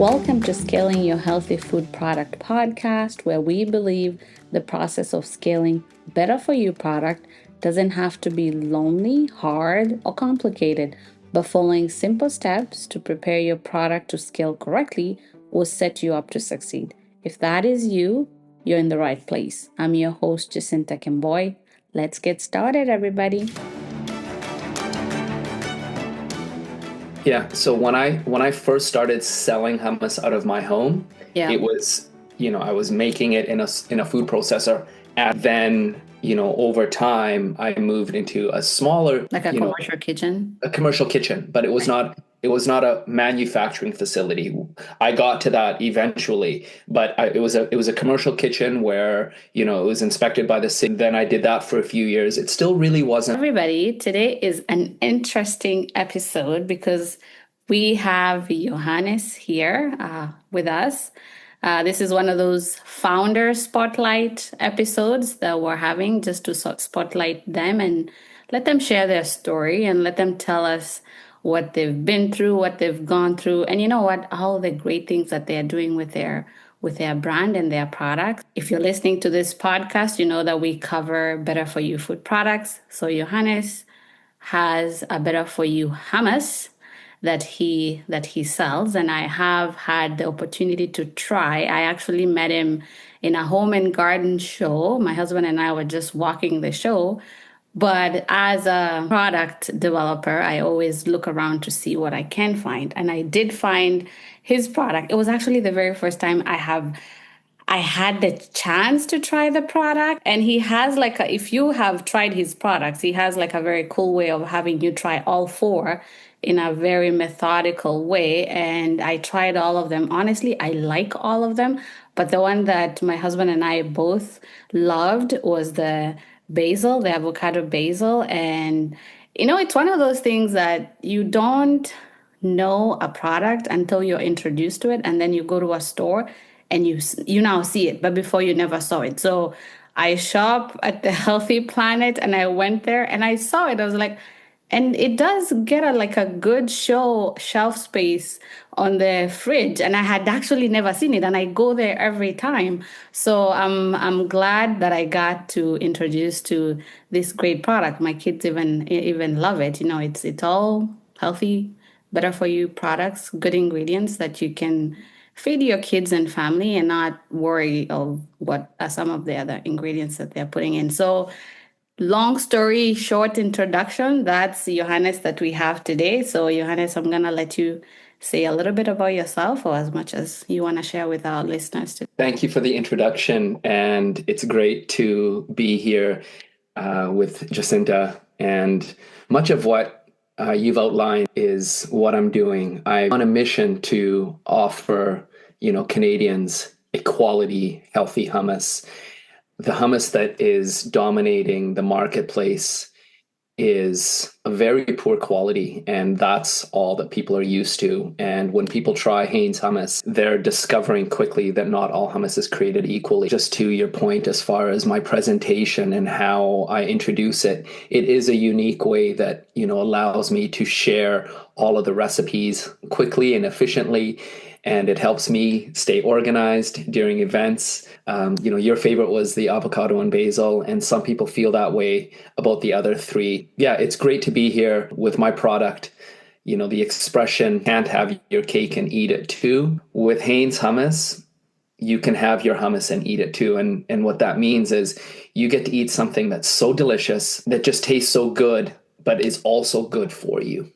Welcome to Scaling Your Healthy Food Product podcast, where we believe the process of scaling better for you product doesn't have to be lonely, hard, or complicated, but following simple steps to prepare your product to scale correctly will set you up to succeed. If that is you, you're in the right place. I'm your host, Jacinta Kimboy. Let's get started, everybody. Yeah. So when I first started selling hummus out of my home, it was, I was making it in a food processor, and then, over time I moved into a smaller, Like a commercial kitchen. a commercial kitchen, but it was not a manufacturing facility. I got to that eventually, but it was a commercial kitchen where, it was inspected by the city. Then I did that for a few years. It still really wasn't. Everybody, today is an interesting episode because we have Yohannes here with us. This is one of those founder spotlight episodes that we're having just to spotlight them and let them share their story and let them tell us what they've been through, what they've gone through, and you know what, all the great things that they are doing with their brand and their products. If you're listening to this podcast, you know that we cover better for you food products. So Yohannes has a better for you hummus that he sells, and I have had the opportunity to try. I actually met him in a home and garden show. My husband and I were just walking the show. But as a product developer, I always look around to see what I can find. And I did find his product. It was actually the very first time I had the chance to try the product. And he has if you have tried his products, he has a very cool way of having you try all four in a very methodical way. And I tried all of them. Honestly, I like all of them. But the one that my husband and I both loved was the avocado basil. And, it's one of those things that you don't know a product until you're introduced to it. And then you go to a store and you now see it, but before you never saw it. So I shop at the Healthy Planet and I went there and I saw it. I was like, and it does get a good shelf space on the fridge. And I had actually never seen it. And I go there every time. So I'm glad that I got to introduce to this great product. My kids even love it. It's all healthy, better for you products, good ingredients that you can feed your kids and family and not worry of what are some of the other ingredients that they're putting in. So long story short introduction, that's Yohannes that we have today. So Yohannes, I'm going to let you say a little bit about yourself or as much as you want to share with our listeners today. Thank you for the introduction. And it's great to be here with Jacinta. And much of what you've outlined is what I'm doing. I'm on a mission to offer, Canadians a quality, healthy hummus. The hummus that is dominating the marketplace is a very poor quality, and that's all that people are used to. And when people try Hanes hummus, they're discovering quickly that not all hummus is created equally. Just to your point, as far as my presentation and how I introduce it, it is a unique way that, allows me to share all of the recipes quickly and efficiently. And it helps me stay organized during events. Your favorite was the avocado and basil, and some people feel that way about the other three. Yeah, it's great to be here with my product. The expression, can't have your cake and eat it too. With Hanes hummus, you can have your hummus and eat it too. And what that means is you get to eat something that's so delicious, that just tastes so good, but is also good for you,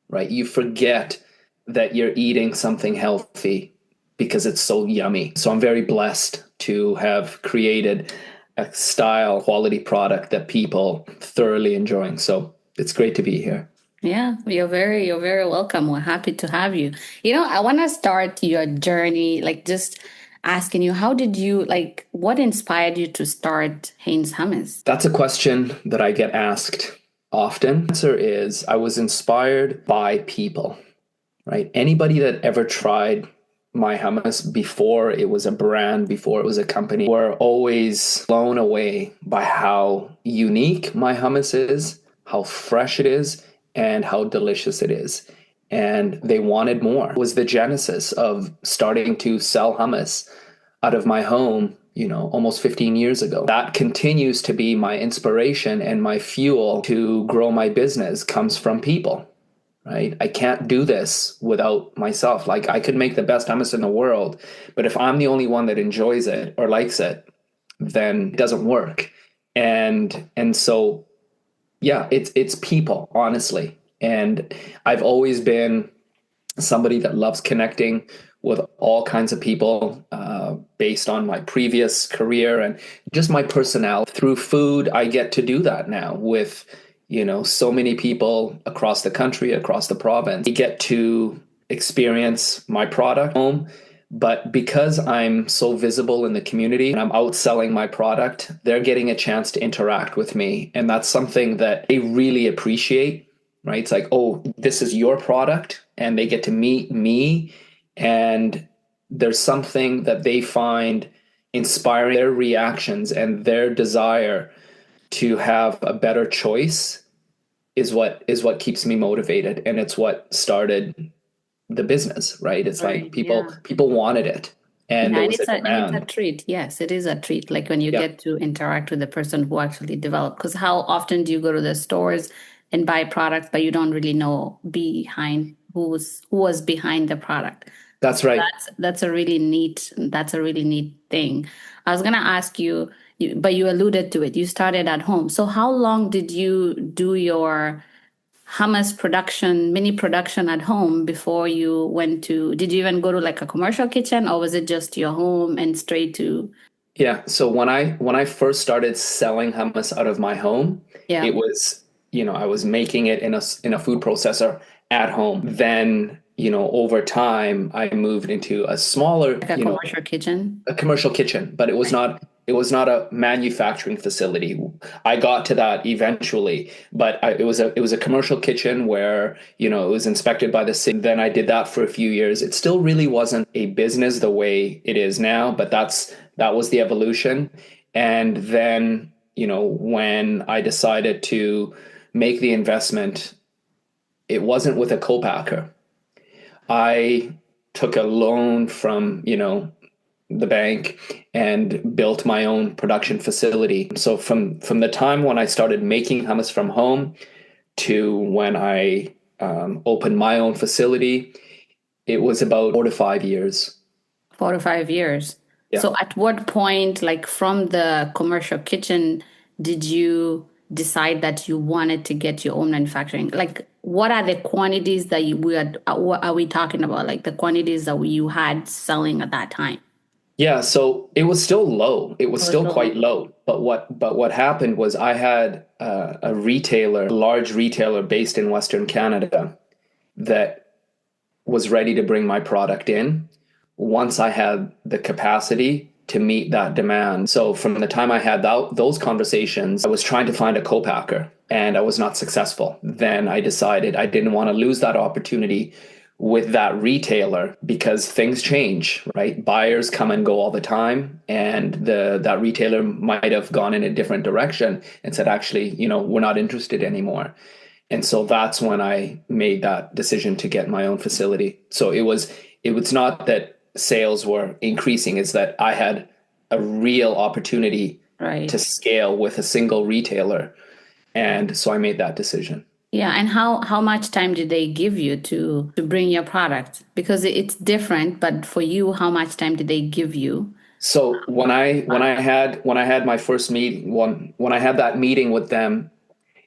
right? You forget that you're eating something healthy because it's so yummy. So I'm very blessed to have created a style quality product that people thoroughly enjoying. So it's great to be here. Yeah, you're very welcome. We're happy to have you. I want to start your journey, just asking you, how did you, what inspired you to start Hanes Hummus? That's a question that I get asked often. The answer is I was inspired by people. Right? Anybody that ever tried my hummus before it was a brand, before it was a company, were always blown away by how unique my hummus is, how fresh it is, and how delicious it is. and they wanted more. It was the genesis of starting to sell hummus out of my home, almost 15 years ago. That continues to be my inspiration, and my fuel to grow my business comes from people, right? I can't do this without myself. Like, I could make the best hummus in the world, but if I'm the only one that enjoys it or likes it, then it doesn't work. And so yeah, it's people, honestly. And I've always been somebody that loves connecting with all kinds of people, based on my previous career and just my personality. Through food, I get to do that now with, so many people across the country, across the province. I get to experience my product home. But because I'm so visible in the community and I'm outselling my product, they're getting a chance to interact with me. And that's something that they really appreciate, right? It's like, oh, this is your product, and they get to meet me. And there's something that they find inspiring. Their reactions and their desire to have a better choice is what keeps me motivated. And it's what started the business, right? It's like Right. people Yeah. people wanted it, and Yeah, there and was a it's a demand. treat. Yes, it is a treat. Like when you Yeah, get to interact with the person who actually developed. Because how often do you go to the stores and buy products, but you don't really know behind who was behind the product? that's So right. that's a really neat thing. I was gonna ask you, but you alluded to it. You started at home. So how long did you do your hummus production, mini production at home before you went to, did you even go to like a commercial kitchen, or was it just your home and straight to, Yeah. So when I first started selling hummus out of my home, yeah, it was, I was making it in a food processor at home. Then, over time, I moved into a smaller, like a commercial kitchen? a commercial kitchen, but Right. it was not a manufacturing facility. I got to that eventually, but it was a commercial kitchen where, it was inspected by the city. Then I did that for a few years. It still really wasn't a business the way it is now, but that was the evolution. And then, when I decided to make the investment, it wasn't with a co-packer. I took a loan from, the bank and built my own production facility. So from the time when I started making hummus from home to when I opened my own facility, it was about 4 to 5 years. 4 to 5 years. Yeah. So at what point, like from the commercial kitchen, did you decide that you wanted to get your own manufacturing? Like, what are the quantities that what are we talking about? Like the quantities that you had selling at that time? Yeah, so it was still low. It was It was still so quite low. But what happened was I had a retailer, a large retailer based in Western Canada, that was ready to bring my product in once I had the capacity to meet that demand. So from the time I had those conversations, I was trying to find a co-packer and I was not successful. Then I decided I didn't want to lose that opportunity with that retailer because things change, right? Buyers come and go all the time, and that retailer might have gone in a different direction and said, actually, we're not interested anymore. And so that's when I made that decision to get my own facility. So it was not that sales were increasing, it's that I had a real opportunity to right. scale with a single retailer. And so I made that decision. Yeah, and how much time did they give you to bring your product? Because it's different, but for you, how much time did they give you? So when I had my first meeting, when I had that meeting with them,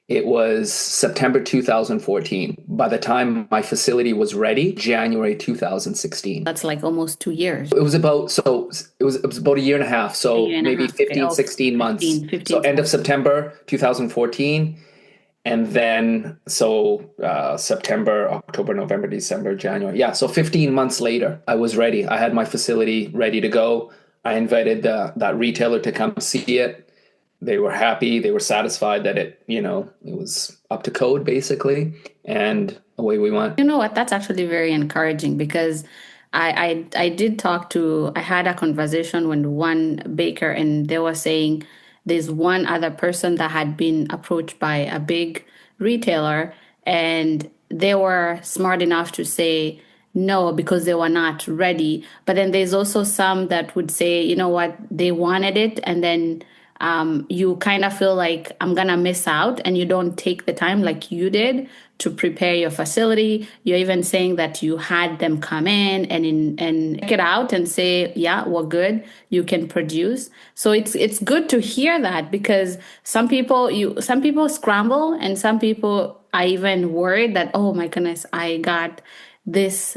it was September 2014. By the time my facility was ready, January 2016. That's like almost 2 years. It was about a year and a half, A so year and a maybe half. Okay. 15, Oh, 16 months. 15, So 15, end of 16. September 2014, and then September, October, November, December, January. Yeah, so 15 months later, I was ready. I had my facility ready to go. I invited that retailer to come see it. They were happy. They were satisfied that it was up to code basically, and away we went. You know what? That's actually very encouraging because I did talk to, I had a conversation with one baker, and they were saying there's one other person that had been approached by a big retailer, and they were smart enough to say no because they were not ready. But then there's also some that would say, you know what, they wanted it, and then you kind of feel like I'm gonna miss out, and you don't take the time like you did to prepare your facility. You're even saying that you had them come in and check it out and say, yeah, we're good. You can produce. So it's good to hear that, because some people scramble, and some people are even worried that, oh my goodness, I got this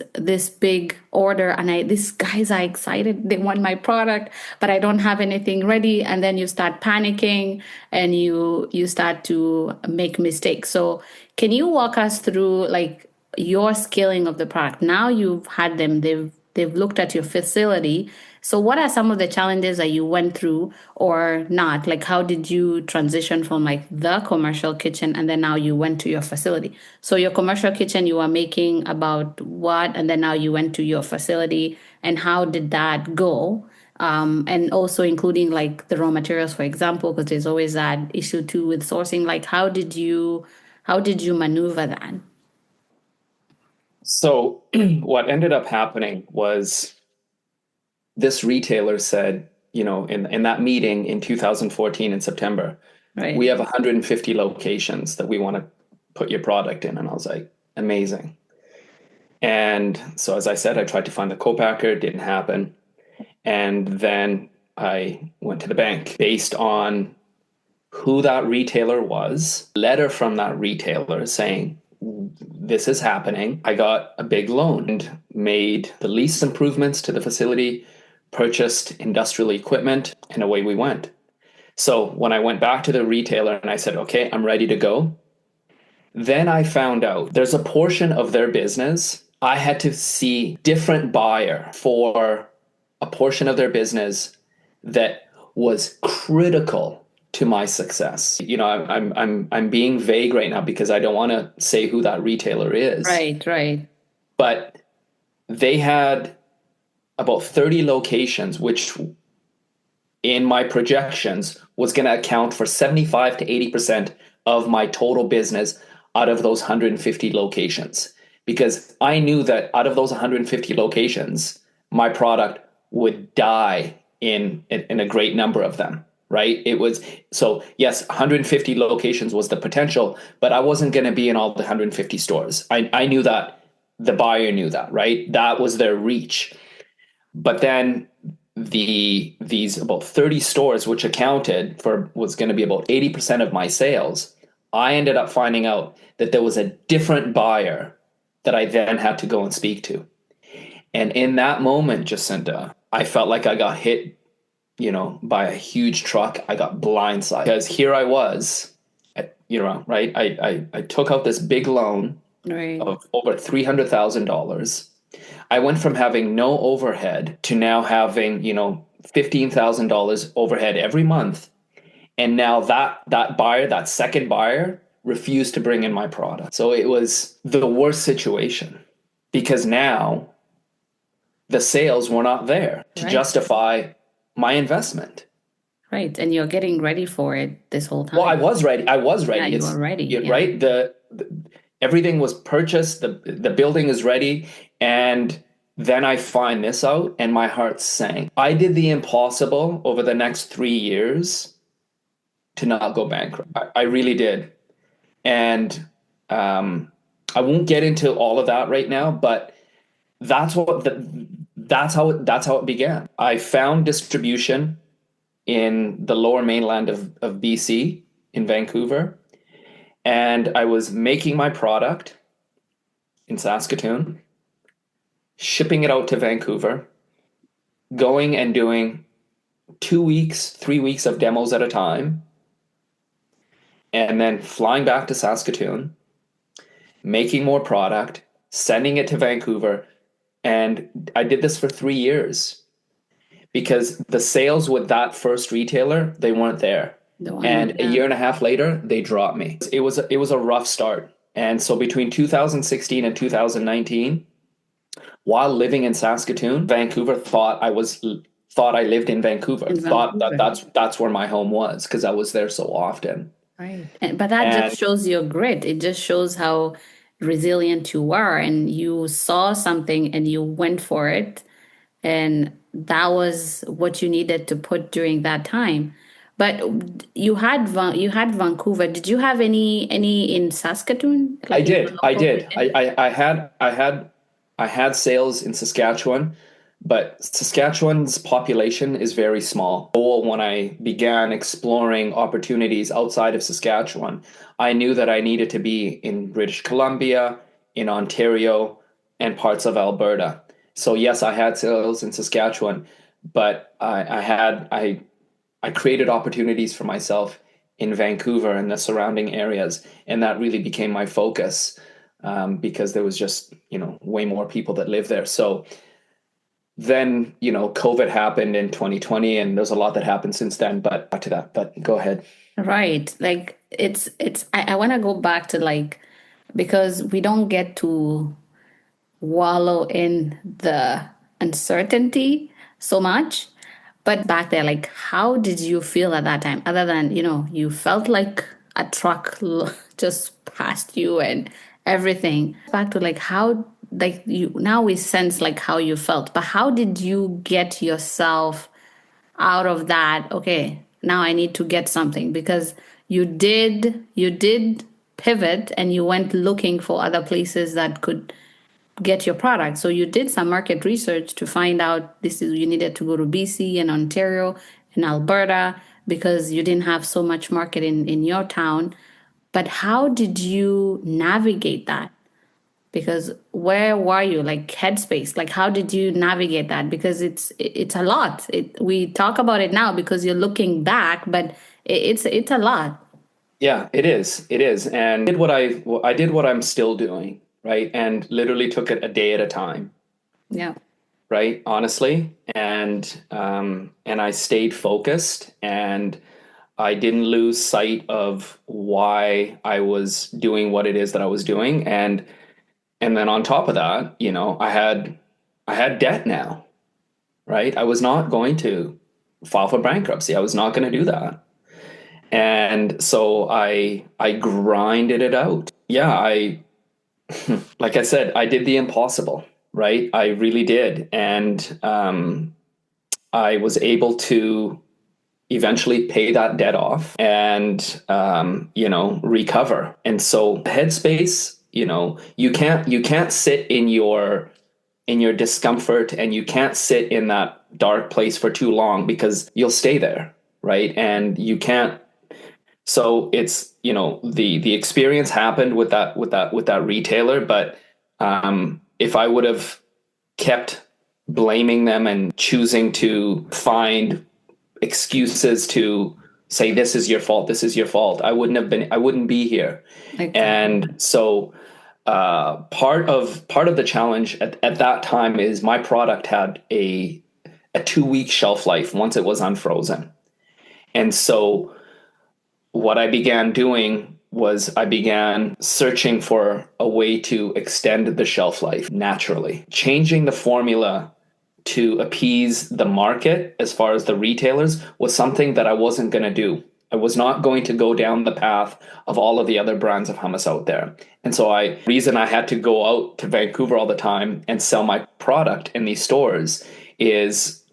big order, and these guys are excited, they want my product, but I don't have anything ready, and then you start panicking, and you start to make mistakes. So can you walk us through like your scaling of the product? Now you've had them, they've looked at your facility. So what are some of the challenges that you went through, or not? Like, how did you transition from like the commercial kitchen, and then now you went to your facility? So your commercial kitchen, you were making about what, and then now you went to your facility, and how did that go? And also including like the raw materials, for example, because there's always that issue too with sourcing. Like, how did you maneuver that? So what ended up happening was this retailer said, in that meeting in 2014 in September, we Right. have 150 locations that we want to put your product in. And I was like, amazing. And so, as I said, I tried to find the co-packer, it didn't happen. And then I went to the bank based on who that retailer was, letter from that retailer saying, this is happening. I got a big loan and made the least improvements to the facility, purchased industrial equipment, and away we went. So when I went back to the retailer and I said, okay, I'm ready to go, then I found out there's a portion of their business I had to see different buyer for a portion of their business that was critical to my success. I'm being vague right now because I don't want to say who that retailer is. Right, right. But they had about 30 locations, which in my projections was going to account for 75 to 80% of my total business out of those 150 locations. Because I knew that out of those 150 locations, my product would die in a great number of them, right? It was, so yes, 150 locations was the potential, but I wasn't going to be in all the 150 stores. I knew that, the buyer knew that, right? That was their reach. But then these about 30 stores, which accounted for was going to be about 80% of my sales, I ended up finding out that there was a different buyer that I then had to go and speak to. And in that moment, Jacinta, I felt like I got hit, by a huge truck. I got blindsided because here I was, right? I took out this big loan Right. of over $300,000. I went from having no overhead to now having, $15,000 overhead every month. And now that buyer, that second buyer, refused to bring in my product. So it was the worst situation because now the sales were not there to Right. justify my investment. Right. And you're getting ready for it this whole Well, I time. was ready. I was Yeah, ready. you are ready. Yeah. Right. Everything was purchased. The building is ready. And then I find this out and my heart sank. I did the impossible over the next 3 years to not go bankrupt. I really did. And I won't get into all of that right now, but that's that's how it began. I found distribution in the lower mainland of BC in Vancouver, and I was making my product in Saskatoon, shipping it out to Vancouver, going and doing 2 weeks, 3 weeks of demos at a time, and then flying back to Saskatoon, making more product, sending it to Vancouver. And I did this for 3 years because the sales with that first retailer, they weren't there. And a year and a half later, they dropped me. It was a rough start. And so between 2016 and 2019, while living in Saskatoon, Vancouver thought I lived in Vancouver, In thought that Vancouver. that's where my home was because I was there so often. Right. But that And just shows your grit. It just shows how resilient you were, and you saw something and you went for it, and that was what you needed to put during that time. But you had Vancouver. Did you have any in Saskatoon, I like in the did. I local did. area? I had sales in Saskatchewan, but Saskatchewan's population is very small. When I began exploring opportunities outside of Saskatchewan, I knew that I needed to be in British Columbia, in Ontario, and parts of Alberta. So yes, I had sales in Saskatchewan, but I created opportunities for myself in Vancouver and the surrounding areas, and that really became my focus because there was just way more people that live there. So then COVID happened in 2020, and there's a lot that happened since then. But back to that. But go ahead. Right. Like I want to go back to like, because we don't get to wallow in the uncertainty so much. But back there, like, how did you feel at that time? Other than, you felt like a truck just passed you and everything. Back to like how, like you, now we sense like how you felt, but how did you get yourself out of that? Okay, now I need to get something, because you did pivot and you went looking for other places that could get your product. So you did some market research to find out this is you needed to go to BC and Ontario and Alberta because you didn't have so much market in your town. But how did you navigate that? Because where were you, like headspace? Like how did you navigate that? Because it's a lot. We talk about it now because you're looking back, but it's a lot. Yeah, it is. It is. And I did what I'm still doing, right? And literally took it a day at a time, Yeah. right? Honestly, and I stayed focused, and I didn't lose sight of why I was doing what it is that I was doing. And then on top of that, I had debt now, right? I was not going to file for bankruptcy. I was not going to do that. And so I grinded it out. Yeah, I like I said, I did the impossible, right? I really did. And I was able to eventually pay that debt off and recover. And so headspace, you can't sit in your discomfort, and you can't sit in that dark place for too long because you'll stay there, right? And you can't. So it's the experience happened with that retailer, but if I would have kept blaming them and choosing to find excuses to say this is your fault, I wouldn't be here. Exactly. And so part of the challenge at that time is my product had a 2 week shelf life once it was unfrozen. And so what I began doing was I began searching for a way to extend the shelf life naturally, changing the formula to appease the market as far as the retailers was something that I wasn't going to do. I was not going to go down the path of all of the other brands of hummus out there. And so reason I had to go out to Vancouver all the time and sell my product in these stores is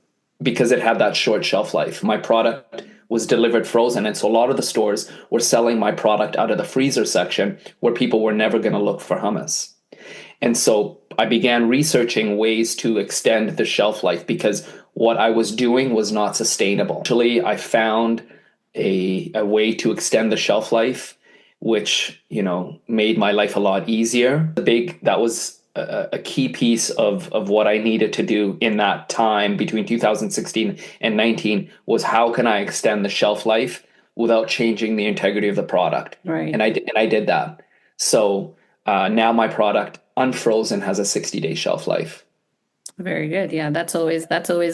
because it had that short shelf life. My product was delivered frozen. And so a lot of the stores were selling my product out of the freezer section where people were never going to look for hummus. And so I began researching ways to extend the shelf life because what I was doing was not sustainable. Actually, I found a way to extend the shelf life, which, made my life a lot easier. That was a key piece of what I needed to do in that time between 2016 and 19 was how can I extend the shelf life without changing the integrity of the product? Right. And I did that. So now my product unfrozen has a 60-day shelf life. Very good. Yeah, that's always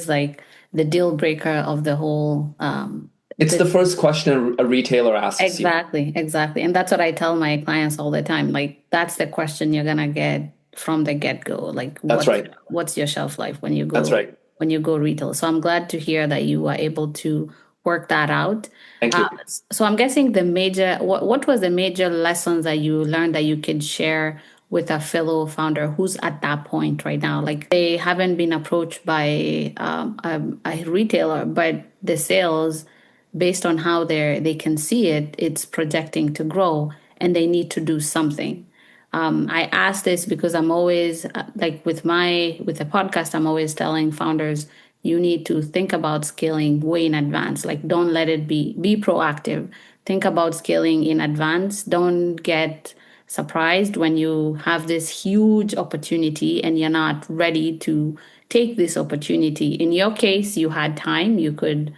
like the deal breaker of the whole It's the the first question a retailer asks you. exactly. And that's what I tell my clients all the time. Like that's the question you're gonna get from the get-go. Like That's right. what's your shelf life when you That's go right. retail? So I'm glad to hear that you were able to work that out. Thank you. So I'm guessing what was the major lessons that you learned that you could share with a fellow founder who's at that point right now. Like they haven't been approached by a retailer, but the sales, based on how they can see it, it's projecting to grow, and they need to do something. I ask this because I'm always like with the podcast, I'm always telling founders, you need to think about scaling way in advance. Like don't let it be proactive. Think about scaling in advance. Don't get surprised when you have this huge opportunity and you're not ready to take this opportunity. In your case, you had time, you could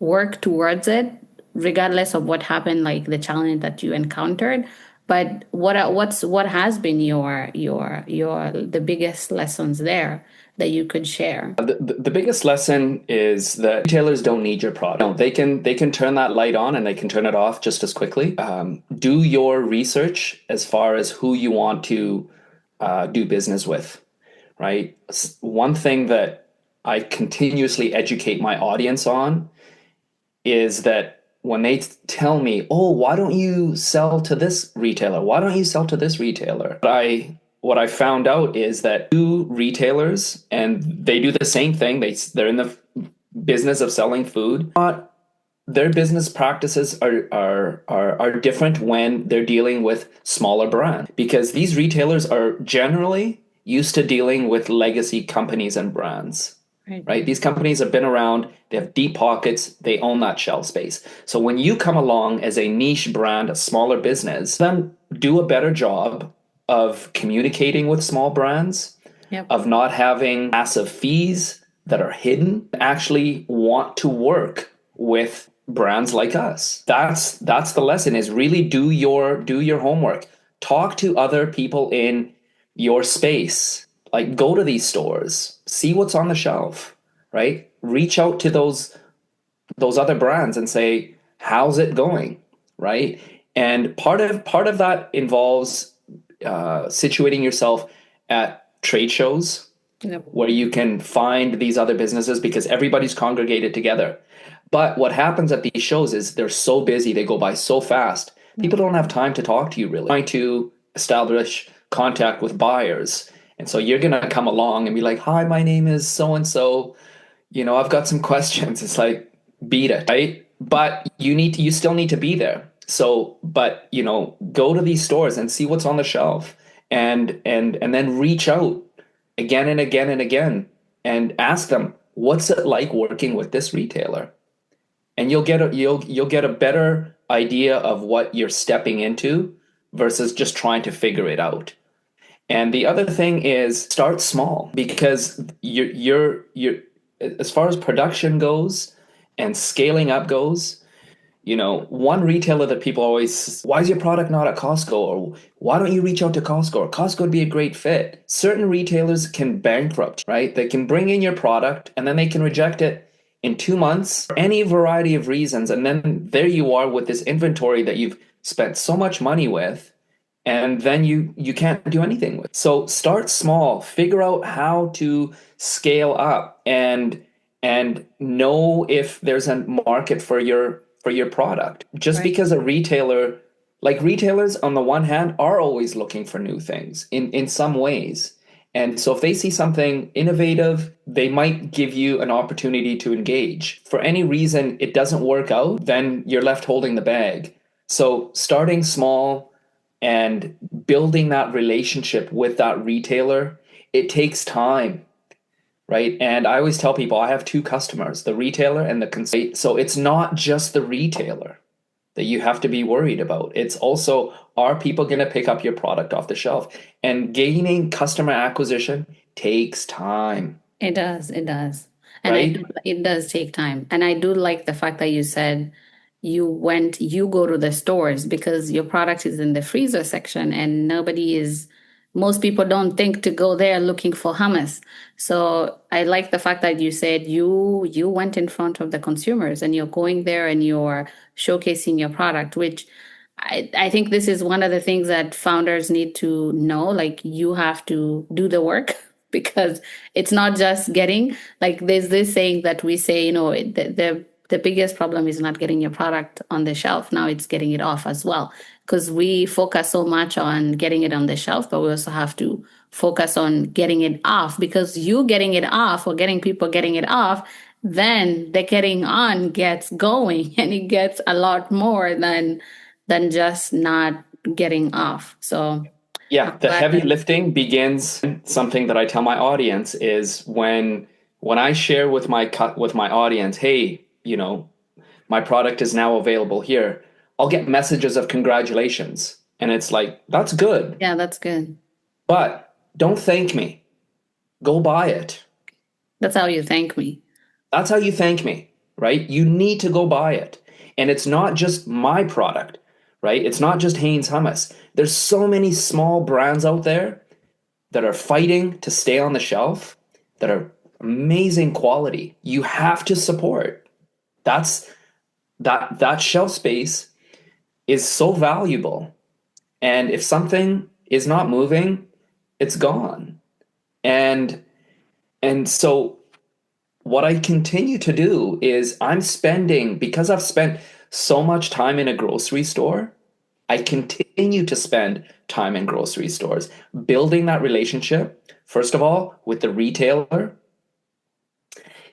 work towards it regardless of what happened, like the challenge that you encountered. But what has been your the biggest lessons there that you could share? The biggest lesson is that retailers don't need your product. No, they can turn that light on and they can turn it off just as quickly. Do your research as far as who you want to do business with, right? One thing that I continuously educate my audience on is that when they tell me, "Oh, why don't you sell to this retailer? Why don't you sell to this retailer?" What I found out is that two retailers, and they do the same thing. They're in the business of selling food. But their business practices are different when they're dealing with smaller brands, because these retailers are generally used to dealing with legacy companies and brands. Right? These companies have been around, they have deep pockets, they own that shelf space. So when you come along as a niche brand, a smaller business, then do a better job of communicating with small brands, Yep. of not having massive fees that are hidden, actually want to work with brands like us. That's the lesson, is really do your homework. Talk to other people in your space. Like go to these stores, see what's on the shelf, right? Reach out to those other brands and say, how's it going, right? And part of that involves situating yourself at trade shows. Yep. Where you can find these other businesses, because everybody's congregated together. But what happens at these shows is they're so busy, they go by so fast. People don't have time to talk to you really. Trying to establish contact with buyers. And so you're going to come along and be like, "Hi, my name is so and so. I've got some questions." It's like, beat it, right? But you still need to be there. So, but go to these stores and see what's on the shelf, and then reach out again and again and again and ask them, what's it like working with this retailer? And you'll get a better idea of what you're stepping into versus just trying to figure it out. And the other thing is start small, because you're as far as production goes and scaling up goes, one retailer that people always, why is your product not at Costco? Or why don't you reach out to Costco? Or Costco would be a great fit. Certain retailers can bankrupt, right? They can bring in your product and then they can reject it in 2 months for any variety of reasons. And then there you are with this inventory that you've spent so much money with, and then you can't do anything with. So start small, figure out how to scale up, and know if there's a market for your product. Just Right. because a retailer, like retailers on the one hand are always looking for new things in some ways. And so if they see something innovative, they might give you an opportunity to engage. For any reason it doesn't work out, then you're left holding the bag. So starting small and building that relationship with that retailer, it takes time, right? And I always tell people I have two customers, the retailer and the consumer. So it's not just the retailer that you have to be worried about. It's also, are people going to pick up your product off the shelf? And gaining customer acquisition takes time. It does. It does. And Right? it does take time. And I do like the fact that you said you go to the stores because your product is in the freezer section and most people don't think to go there looking for hummus. So I like the fact that you said you went in front of the consumers and you're going there and you're showcasing your product, which I think this is one of the things that founders need to know. Like you have to do the work because it's not just getting, like there's this saying that we say, the biggest problem is not getting your product on the shelf. Now it's getting it off as well. Because we focus so much on getting it on the shelf, but we also have to focus on getting it off, because you getting it off or getting people getting it off, then the getting on gets going and it gets a lot more than just not getting off. So Yeah, I'm the glad heavy that. lifting begins. Something that I tell my audience is when I share with my audience, hey, my product is now available here. I'll get messages of congratulations, and it's like, that's good, Yeah, that's good. but don't thank me. Go buy it. That's how you thank me. That's how you thank me, right? You need to go buy it. And it's not just my product, right? It's not just Haynes Hummus. There's so many small brands out there that are fighting to stay on the shelf that are amazing quality. You have to support. That's that shelf space is so valuable. And if something is not moving, it's gone. And so what I continue to do is because I've spent so much time in a grocery store, I continue to spend time in grocery stores, building that relationship, first of all, with the retailer,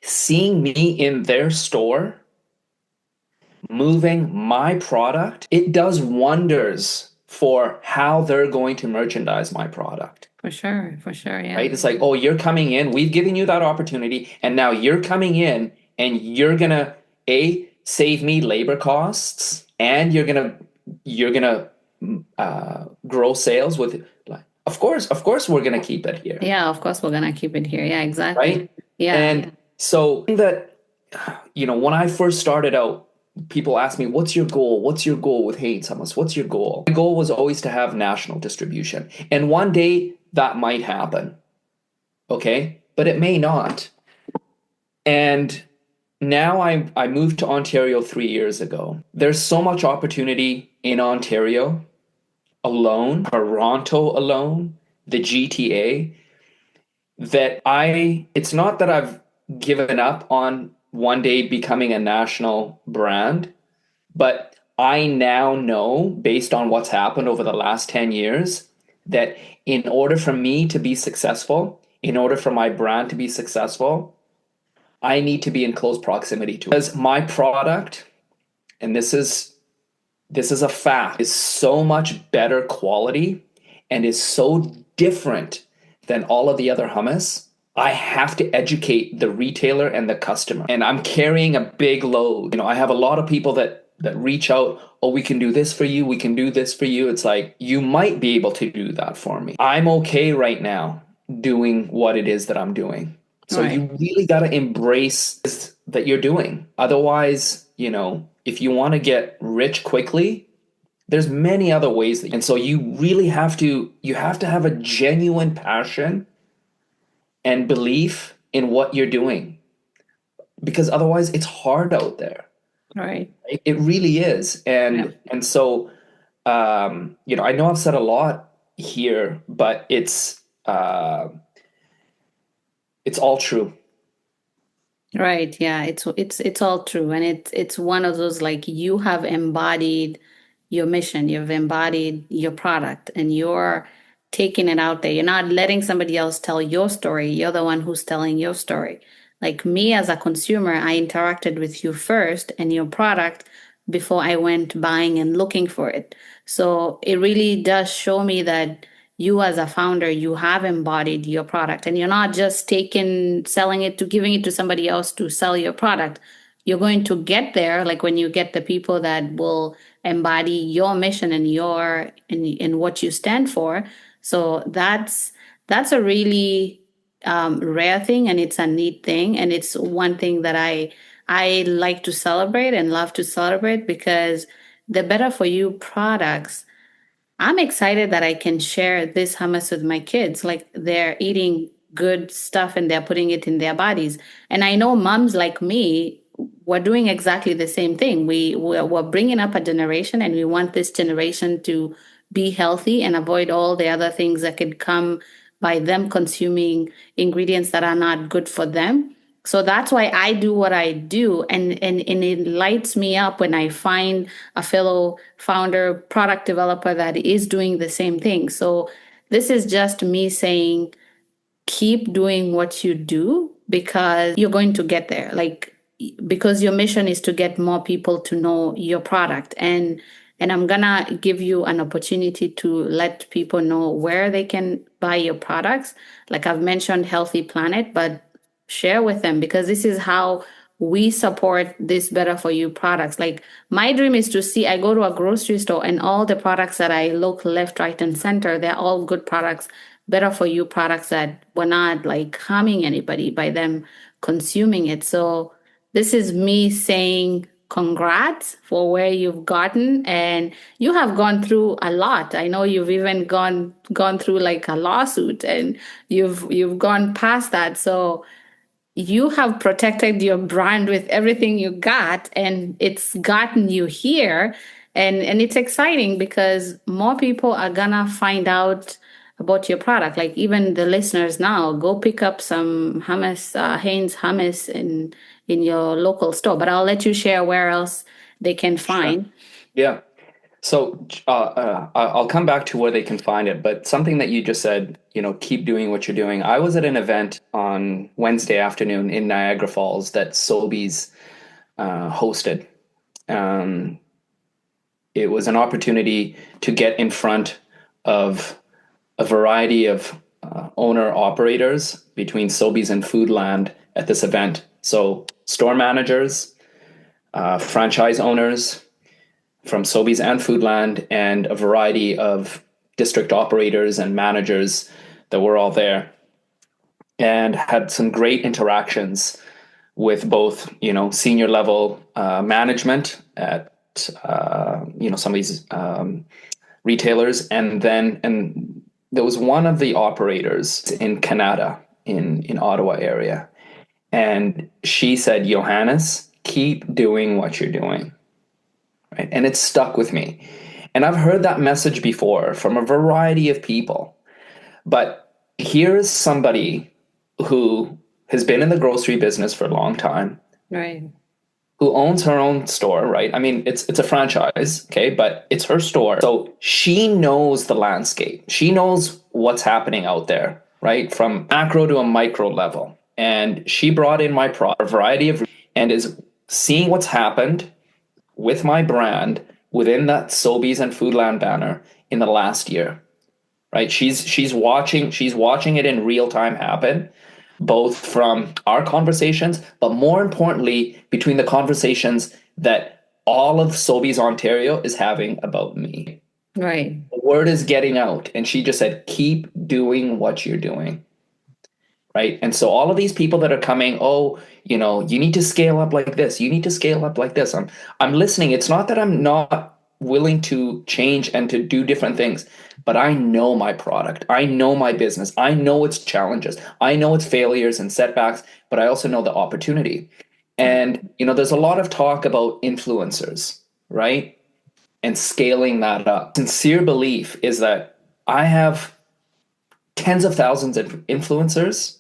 seeing me in their store, moving my product. It does wonders for how they're going to merchandise my product. For sure, yeah. Right? It's like, oh, you're coming in, we've given you that opportunity, and now you're coming in and you're gonna save me labor costs, and you're gonna grow sales with, like, of course we're gonna keep it here. Yeah, of course we're gonna keep it here. Yeah, exactly. Right? Yeah, yeah. And so that, when I first started out, people ask me, what's your goal? What's your goal with Haynes Hummus? What's your goal? My goal was always to have national distribution. And one day that might happen. Okay? But it may not. And now I moved to Ontario 3 years ago. There's so much opportunity in Ontario alone, Toronto alone, the GTA, that it's not that I've given up on one day becoming a national brand, but I now know, based on what's happened over the last 10 years, that in order for me to be successful, in order for my brand to be successful, I need to be in close proximity to it. Because my product, and this is a fact, is so much better quality and is so different than all of the other hummus. I have to educate the retailer and the customer. And I'm carrying a big load. I have a lot of people that reach out, oh, we can do this for you, we can do this for you. It's like, you might be able to do that for me. I'm okay right now doing what it is that I'm doing. So Right. you really got to embrace this that you're doing. Otherwise, if you want to get rich quickly, there's many other ways and so you really have to have a genuine passion and belief in what you're doing, because otherwise it's hard out there. Right. It really is. Yeah. And so I know I've said a lot here, but it's all true. Right. Yeah. It's all true. And it's one of those, like, you have embodied your mission, you've embodied your product, and you're taking it out there. You're not letting somebody else tell your story. You're the one who's telling your story. Like me as a consumer, I interacted with you first and your product before I went buying and looking for it. So it really does show me that you as a founder, you have embodied your product, and you're not just selling it to giving it to somebody else to sell your product. You're going to get there, like when you get the people that will embody your mission and and what you stand for. So that's a really rare thing, and it's a neat thing, and it's one thing that I like to celebrate and love to celebrate, because the better for you products, I'm excited that I can share this hummus with my kids. Like, they're eating good stuff and they're putting it in their bodies. And I know moms like me, we're doing exactly the same thing. We're bringing up a generation, and we want this generation to be healthy and avoid all the other things that could come by them consuming ingredients that are not good for them. So that's why I do what I do. And it lights me up when I find a fellow founder, product developer that is doing the same thing. So this is just me saying, keep doing what you do because you're going to get there. Like, because your mission is to get more people to know your product. And I'm gonna give you an opportunity to let people know where they can buy your products. Like I've mentioned Healthy Planet, but share with them because this is how we support this better for you products. Like my dream is to see, I go to a grocery store and all the products that I look left, right, and center, they're all good products, better for you products that were not like harming anybody by them consuming it. So this is me saying congrats for where you've gotten, and you have gone through a lot. I know you've even gone through like a lawsuit, and you've gone past that. So you have protected your brand with everything you got, and it's gotten you here. And it's exciting because more people are gonna find out about your product. Like even the listeners now, go pick up some hummus, Haynes hummus in your local store. But I'll let you share where else they can Sure. find. Yeah. So I'll come back to where they can find it, but something that you just said, keep doing what you're doing. I was at an event on Wednesday afternoon in Niagara Falls that Sobeys hosted. Um, it was an opportunity to get in front of a variety of owner operators between Sobeys and Foodland at this event. So store managers, franchise owners from Sobeys and Foodland, and a variety of district operators and managers that were all there, and had some great interactions with both, senior level management at, some of these retailers, and there was one of the operators in Canada, in Ottawa area, and she said, "Yohannes, keep doing what you're doing." Right? And it stuck with me. And I've heard that message before from a variety of people. But here's somebody who has been in the grocery business for a long time, Right. who owns her own store, right? I mean, it's a franchise, okay, but it's her store. So she knows the landscape. She knows what's happening out there, right? From macro to a micro level. And she brought in my product, a variety of, and is seeing what's happened with my brand within that Sobeys and Foodland banner in the last year, right? She's watching it in real time happen, both from our conversations, but more importantly, between the conversations that all of Sobeys Ontario is having about me. Right. The word is getting out, and she just said, "Keep doing what you're doing." Right. And so all of these people that are coming, you need to scale up like this. You need to scale up like this. I'm listening. It's not that I'm not willing to change and to do different things, but I know my product. I know my business. I know its challenges. I know its failures and setbacks, but I also know the opportunity. And, there's a lot of talk about influencers, right? And scaling that up. Sincere belief is that I have tens of thousands of influencers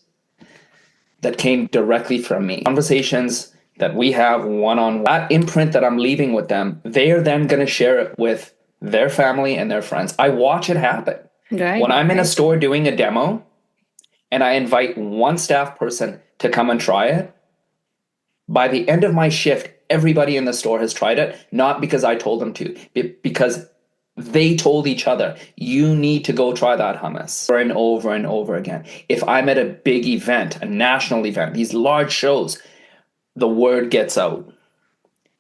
that came directly from me. Conversations that we have one-on-one, that imprint that I'm leaving with them, they are then going to share it with their family and their friends. I watch it happen. Right. When I'm in a store doing a demo and I invite one staff person to come and try it, by the end of my shift, everybody in the store has tried it, not because I told them to, because they told each other, "You need to go try that hummus," over and over and over again. If I'm at a big event, a national event, these large shows, the word gets out.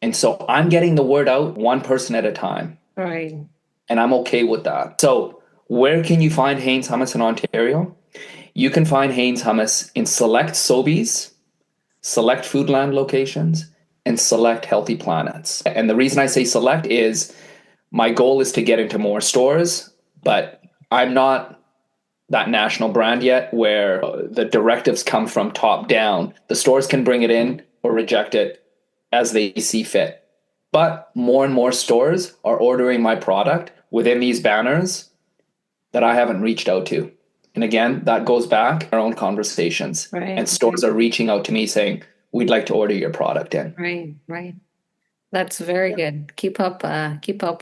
And so I'm getting the word out one person at a time. Right. And I'm okay with that. So where can you find Haynes Hummus in Ontario? You can find Haynes Hummus in select Sobeys, select Foodland locations, and select Healthy Planets. And the reason I say select is my goal is to get into more stores, but I'm not that national brand yet where the directives come from top down. The stores can bring it in or reject it as they see fit. But more and more stores are ordering my product within these banners that I haven't reached out to. And again, that goes back our own conversations. Right. And stores are reaching out to me saying, we'd like to order your product in. Right. That's very good. Keep up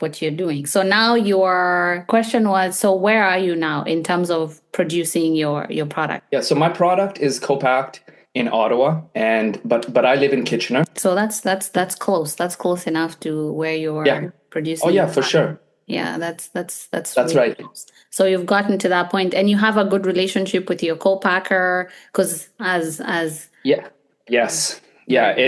what you're doing. So now your question was, so where are you now in terms of producing your product? Yeah, so my product is co-packed in Ottawa, but I live in Kitchener. So that's close. That's close enough to where you're Yeah. producing. Oh yeah, your for product. sure. Yeah, that's That's really right. close. So you've gotten to that point, and you have a good relationship with your co-packer, because as Yeah. Yes. Yeah. right.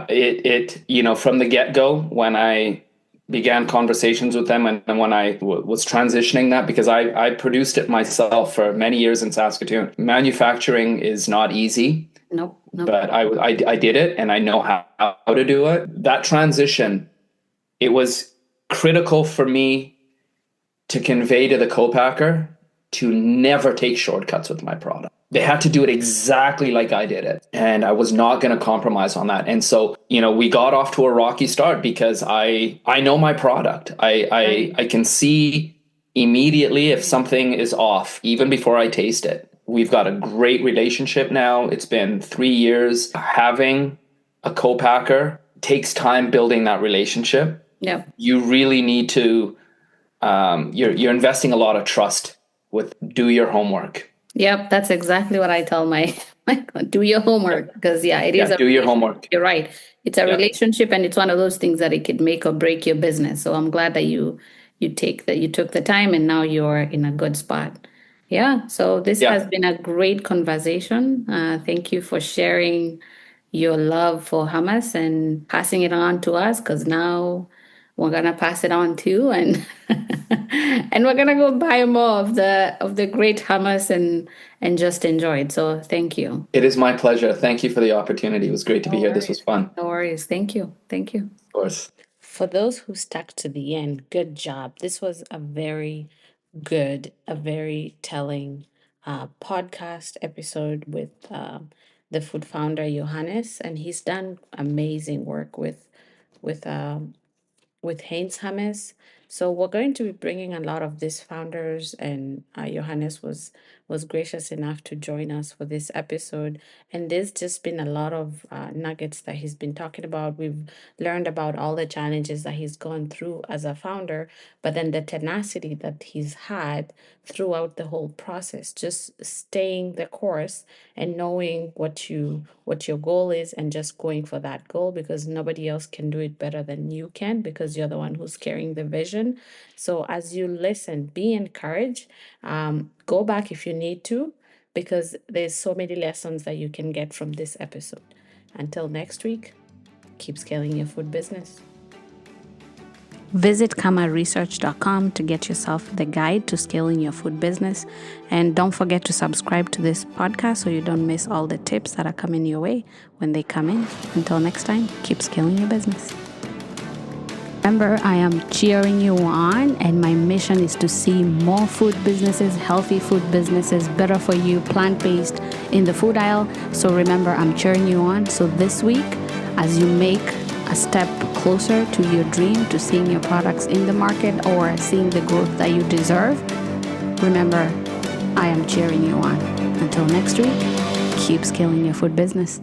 It from the get-go, when I began conversations with them, and when I was transitioning that, because I produced it myself for many years in Saskatoon. Manufacturing is not easy, Nope. but I did it, and I know how to do it. That transition, it was critical for me to convey to the co-packer to never take shortcuts with my product. They had to do it exactly like I did it. And I was not going to compromise on that. And so, we got off to a rocky start because I know my product. I can see immediately if something is off, even before I taste it. We've got a great relationship now. It's been 3 years. Having a co-packer takes time building that relationship. Yeah. You really need to you're investing a lot of trust with do your homework. Yep, that's exactly what I tell my do your homework, because it is a Do your relationship. homework. You're right. It's a relationship, and it's one of those things that it could make or break your business. So I'm glad that you took the time, and now you're in a good spot. Yeah. So this has been a great conversation. Thank you for sharing your love for hummus and passing it on to us, because now we're gonna pass it on too, and and we're gonna go buy more of the great hummus and just enjoy it. So thank you. It is my pleasure. Thank you for the opportunity. It was great to be here. This was fun. No worries. Thank you. Of course. For those who stuck to the end, good job. This was a very good, a very telling podcast episode with the food founder Yohannes, and he's done amazing work with um, with Hannes Hummus. So we're going to be bringing a lot of these founders, and Johannes was gracious enough to join us for this episode. And there's just been a lot of nuggets that he's been talking about. We've learned about all the challenges that he's gone through as a founder, but then the tenacity that he's had throughout the whole process, just staying the course and knowing what your goal is and just going for that goal, because nobody else can do it better than you can, because you're the one who's carrying the vision. So as you listen, be encouraged. Go back if you need to, because there's so many lessons that you can get from this episode. Until next week, keep scaling your food business. Visit kamaresearch.com to get yourself the guide to scaling your food business. And don't forget to subscribe to this podcast so you don't miss all the tips that are coming your way when they come in. Until next time, keep scaling your business. Remember, I am cheering you on, and my mission is to see more food businesses, healthy food businesses, better for you, plant-based in the food aisle. So remember, I'm cheering you on. So this week, as you make a step closer to your dream, to seeing your products in the market or seeing the growth that you deserve, remember, I am cheering you on. Until next week, keep scaling your food business.